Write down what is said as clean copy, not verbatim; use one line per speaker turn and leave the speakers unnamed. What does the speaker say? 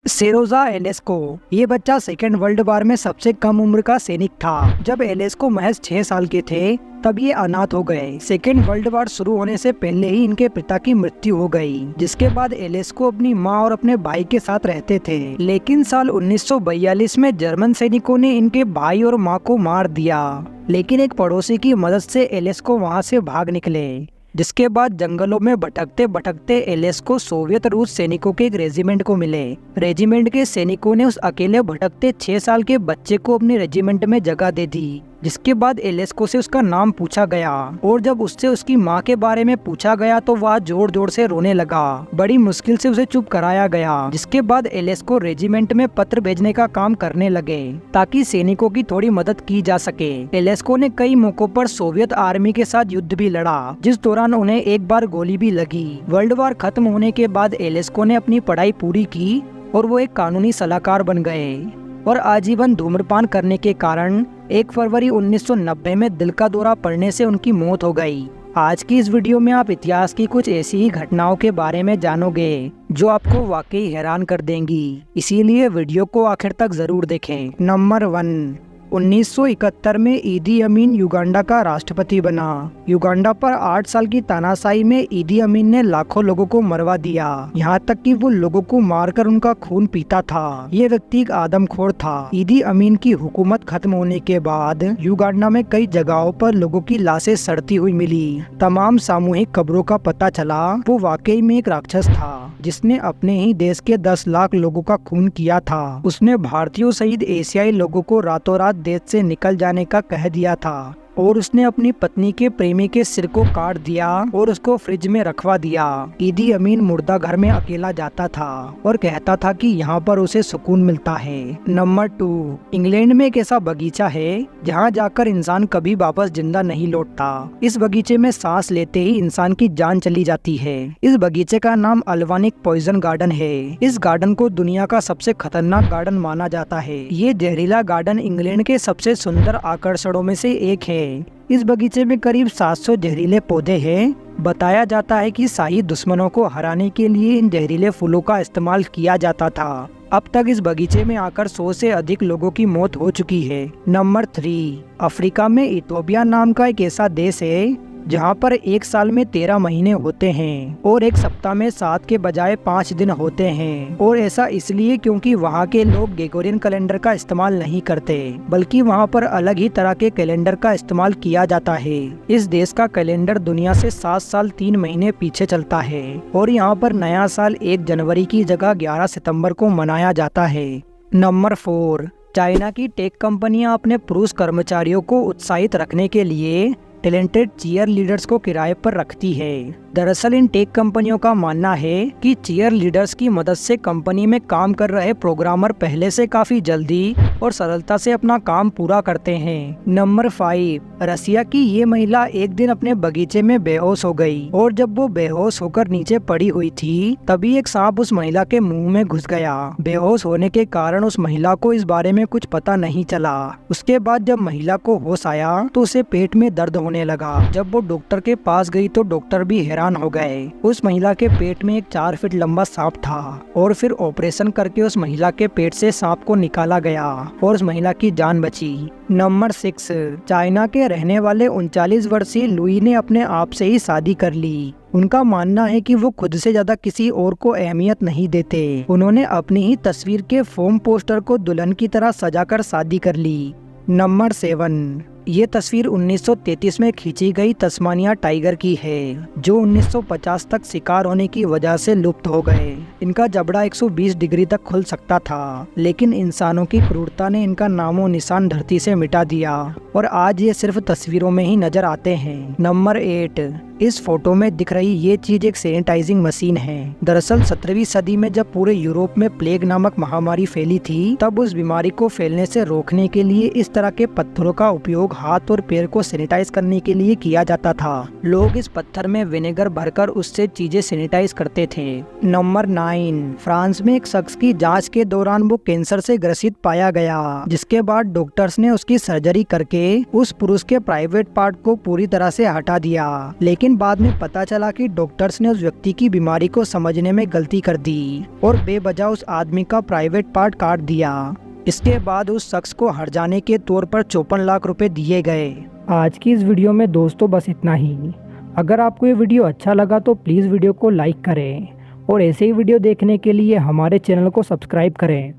सेरोजा एलेस्को। ये बच्चा सेकेंड वर्ल्ड वॉर में सबसे कम उम्र का सैनिक था। जब एलेस्को महज 6 साल के थे तब ये अनाथ हो गए। सेकेंड वर्ल्ड वॉर शुरू होने से पहले ही इनके पिता की मृत्यु हो गई, जिसके बाद एलेस्को अपनी माँ और अपने भाई के साथ रहते थे। लेकिन साल 1942 में जर्मन सैनिकों ने इनके भाई और माँ को मार दिया। लेकिन एक पड़ोसी की मदद से एलेस्को वहाँ से भाग निकले, जिसके बाद जंगलों में भटकते भटकते एलेस्को सोवियत रूस सैनिकों के एक रेजिमेंट को मिले। रेजिमेंट के सैनिकों ने उस अकेले भटकते 6 साल के बच्चे को अपने रेजिमेंट में जगह दे दी। जिसके बाद एलेस्को से उसका नाम पूछा गया और जब उससे उसकी माँ के बारे में पूछा गया तो वह जोर जोर से रोने लगा। बड़ी मुश्किल से उसे चुप कराया गया, जिसके बाद एलेस्को रेजिमेंट में पत्र भेजने का काम करने लगे ताकि सैनिकों की थोड़ी मदद की जा सके। एलेस्को ने कई मौकों पर सोवियत आर्मी के साथ युद्ध भी लड़ा, जिस दौरान उन्हें एक बार गोली भी लगी। वर्ल्ड वॉर खत्म होने के बाद एलेस्को ने अपनी पढ़ाई पूरी की और वो एक कानूनी सलाहकार बन गए और आजीवन धूम्रपान करने के कारण 1 फरवरी 1990 में दिल का दौरा पड़ने से उनकी मौत हो गई। आज की इस वीडियो में आप इतिहास की कुछ ऐसी ही घटनाओं के बारे में जानोगे जो आपको वाकई हैरान कर देंगी, इसीलिए वीडियो को आखिर तक जरूर देखें। नंबर 1, 1971 में ईदी अमीन युगांडा का राष्ट्रपति बना। युगांडा पर 8 साल की तानाशाही में ईदी अमीन ने लाखों लोगों को मरवा दिया, यहाँ तक कि वो लोगों को मारकर उनका खून पीता था। ये व्यक्ति एक आदमखोर था। ईदी अमीन की हुकूमत खत्म होने के बाद युगांडा में कई जगहों पर लोगों की लाशें सड़ती हुई मिली। तमाम सामूहिक कब्रों का पता चला वो वाकई में एक राक्षस था, जिसने अपने ही देश के 10 लाख लोगों का खून किया था। उसने भारतीयों सहित एशियाई लोगों को रातों रात देश से निकल जाने का कह दिया था और उसने अपनी पत्नी के प्रेमी के सिर को काट दिया और उसको फ्रिज में रखवा दिया। ईदी अमीन मुर्दा घर में अकेला जाता था और कहता था कि यहाँ पर उसे सुकून मिलता है। नंबर 2, इंग्लैंड में एक ऐसा बगीचा है जहाँ जाकर इंसान कभी वापस जिंदा नहीं लौटता। इस बगीचे में सांस लेते ही इंसान की जान चली जाती है। इस बगीचे का नाम अल्वानिक पॉइजन गार्डन है। इस गार्डन को दुनिया का सबसे खतरनाक गार्डन माना जाता है। ये जहरीला गार्डन इंग्लैंड के सबसे सुंदर आकर्षणों में से एक है। इस बगीचे में करीब 700 जहरीले पौधे हैं। बताया जाता है कि शाही दुश्मनों को हराने के लिए इन जहरीले फूलों का इस्तेमाल किया जाता था। अब तक इस बगीचे में आकर 100 से अधिक लोगों की मौत हो चुकी है। नंबर 3, अफ्रीका में इथियोपिया नाम का एक ऐसा देश है जहाँ पर एक साल में 13 महीने होते हैं और एक सप्ताह में 7 के बजाय 5 दिन होते हैं। और ऐसा इसलिए क्योंकि वहाँ के लोग ग्रेगोरियन कैलेंडर का इस्तेमाल नहीं करते, बल्कि वहाँ पर अलग ही तरह के कैलेंडर का इस्तेमाल किया जाता है। इस देश का कैलेंडर दुनिया से 7 साल 3 महीने पीछे चलता है और यहाँ पर नया साल 1 जनवरी की जगह 11 सितम्बर को मनाया जाता है। नंबर 4, चाइना की टेक कंपनियां अपने पुरुष कर्मचारियों को उत्साहित रखने के लिए टैलेंटेड चीयर लीडर्स को किराए पर रखती है। दरअसल इन टेक कंपनियों का मानना है कि चीयर लीडर्स की मदद से कंपनी में काम कर रहे प्रोग्रामर पहले से काफी जल्दी और सरलता से अपना काम पूरा करते हैं। नंबर 5, रसिया की ये महिला एक दिन अपने बगीचे में बेहोश हो गई और जब वो बेहोश होकर नीचे पड़ी हुई थी तभी एक सांप उस महिला के मुंह में घुस गया। बेहोश होने के कारण उस महिला को इस बारे में कुछ पता नहीं चला। उसके बाद जब महिला को होश आया तो उसे पेट में दर्द होने लगा। जब वो डॉक्टर के पास गई तो डॉक्टर भी हैरान हो गए। उस महिला के पेट में एक 4 फीट लंबा सांप था और फिर ऑपरेशन करके उस महिला के पेट से सांप को निकाला गया और उस महिला की जान बची। नंबर 6, चाइना के रहने वाले 39 वर्षीय लुई ने अपने आप से ही शादी कर ली। उनका मानना है कि वो खुद से ज्यादा किसी और को अहमियत नहीं देते। उन्होंने अपनी ही तस्वीर के फोम पोस्टर को दुल्हन की तरह सजाकर शादी कर ली। नंबर 7, ये तस्वीर 1933 में खींची गई तस्मानिया टाइगर की है, जो 1950 तक शिकार होने की वजह से लुप्त हो गए। इनका जबड़ा 120 डिग्री तक खुल सकता था, लेकिन इंसानों की क्रूरता ने इनका नामो निशान धरती से मिटा दिया और आज ये सिर्फ तस्वीरों में ही नजर आते हैं। नंबर 8, इस फोटो में दिख रही ये चीज एक सैनिटाइजिंग मशीन है। दरअसल 17वीं सदी में जब पूरे यूरोप में प्लेग नामक महामारी फैली थी, तब उस बीमारी को फैलने से रोकने के लिए इस तरह के पत्थरों का उपयोग हाथ और पैर को सैनिटाइज करने के लिए किया जाता था। लोग इस पत्थर में विनेगर भरकर उससे चीजें सैनिटाइज करते थे। नंबर 9, फ्रांस में एक शख्स की जांच के दौरान वो कैंसर से ग्रसित पाया गया, जिसके बाद डॉक्टर्स ने उसकी सर्जरी करके उस पुरुष के प्राइवेट पार्ट को पूरी तरह से हटा दिया। लेकिन लेकिन बाद में पता चला कि डॉक्टर्स ने उस व्यक्ति की बीमारी को समझने में गलती कर दी और बेवजह उस आदमी का प्राइवेट पार्ट काट दिया। इसके बाद उस शख्स को हर जाने के तौर पर 54 लाख रुपए दिए गए। आज की इस वीडियो में दोस्तों बस इतना ही। अगर आपको ये वीडियो अच्छा लगा तो प्लीज़ वीडियो को लाइक करें और ऐसे ही वीडियो देखने के लिए हमारे चैनल को सब्सक्राइब करें।